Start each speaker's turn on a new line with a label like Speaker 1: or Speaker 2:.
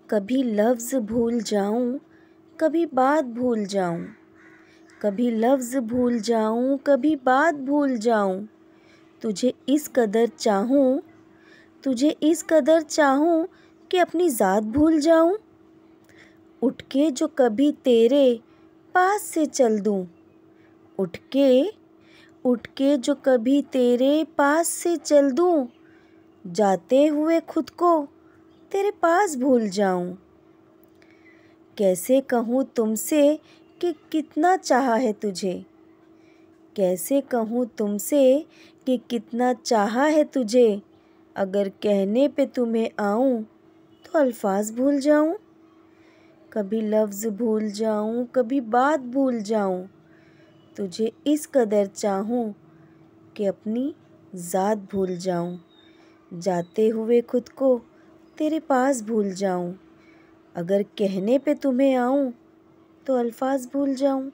Speaker 1: कभी लफ्ज़ भूल जाऊं, कभी बात भूल जाऊं, कभी लफ्ज़ भूल जाऊं, कभी बात भूल जाऊं। तुझे इस कदर चाहूं, तुझे इस कदर चाहूं कि अपनी ज़ात भूल जाऊं। उठ के जो कभी तेरे पास से चल दूं, उठ के जो कभी तेरे पास से चल दूं, जाते हुए खुद को तेरे पास भूल जाऊं। कैसे कहूँ तुमसे कि कितना चाहा है तुझे, कैसे कहूँ तुमसे कि कितना चाहा है तुझे। अगर कहने पे तुम्हें आऊँ तो अल्फाज भूल जाऊँ। कभी लफ्ज़ भूल जाऊँ, कभी बात भूल जाऊँ। तुझे इस कदर चाहूँ कि अपनी ज़ात भूल जाऊँ, जाते हुए खुद को तेरे पास भूल जाऊँ। अगर कहने पे तुम्हें आऊँ तो अल्फाज भूल जाऊँ।